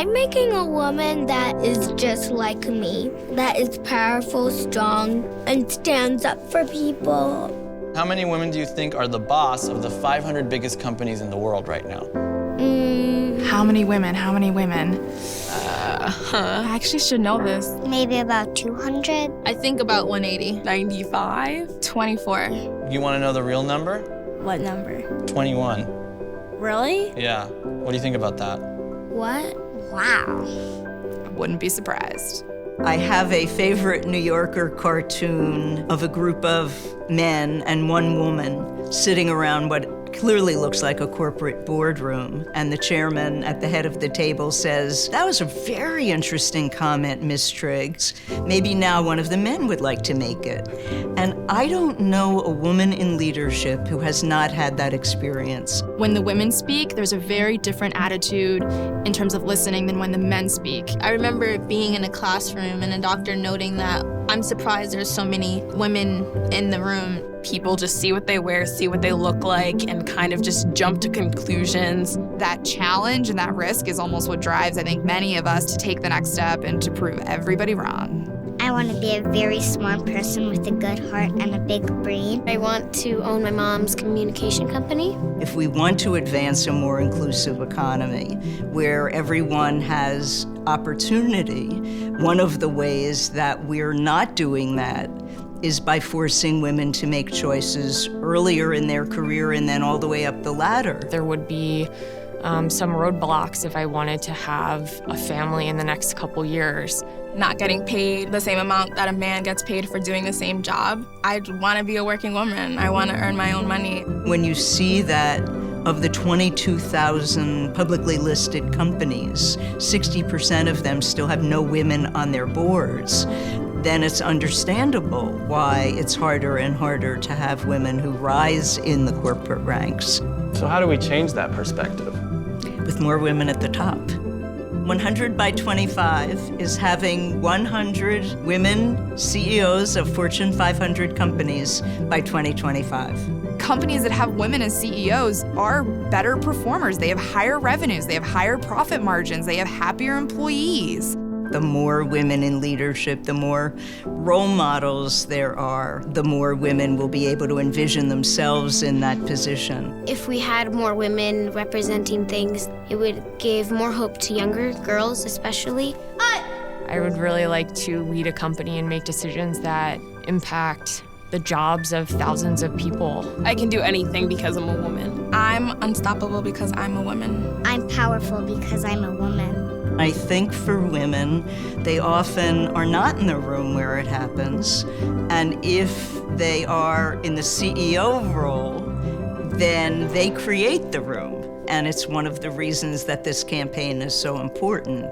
I'm making a woman that is just like me, that is powerful, strong, and stands up for people. How many women do you think are the boss of the 500 biggest companies in the world right now? How many women? How many women? I actually should know this. Maybe about 200. I think about 180. 95? 24. You want to know the real number? What number? 21. Really? Yeah. What do you think about that? What? Wow. I wouldn't be surprised. I have a favorite New Yorker cartoon of a group of men and one woman sitting around what clearly looks like a corporate boardroom. And the chairman at the head of the table says, "That was a very interesting comment, Miss Triggs. Maybe now one of the men would like to make it." And I don't know a woman in leadership who has not had that experience. When the women speak, there's a very different attitude in terms of listening than when the men speak. I remember being in a classroom and a doctor noting that I'm surprised there's so many women in the room. People just see what they wear, see what they look like, and kind of just jump to conclusions. That challenge and that risk is almost what drives, I think, many of us to take the next step and to prove everybody wrong. I want to be a very smart person with a good heart and a big brain. I want to own my mom's communication company. If we want to advance a more inclusive economy where everyone has opportunity, one of the ways that we're not doing that is by forcing women to make choices earlier in their career and then all the way up the ladder. There would be some roadblocks if I wanted to have a family in the next couple years. Not getting paid the same amount that a man gets paid for doing the same job. I want to be a working woman. I want to earn my own money. When you see that of the 22,000 publicly listed companies, 60% of them still have no women on their boards, then it's understandable why it's harder and harder to have women who rise in the corporate ranks. So how do we change that perspective? With more women at the top. 100 by 25 is having 100 women CEOs of Fortune 500 companies by 2025. Companies that have women as CEOs are better performers. They have higher revenues, they have higher profit margins, they have happier employees. The more women in leadership, the more role models there are, the more women will be able to envision themselves in that position. If we had more women representing things, it would give more hope to younger girls especially. I would really like to lead a company and make decisions that impact the jobs of thousands of people. I can do anything because I'm a woman. I'm unstoppable because I'm a woman. I'm powerful because I'm a woman. I think for women, they often are not in the room where it happens. And if they are in the CEO role, then they create the room. And it's one of the reasons that this campaign is so important.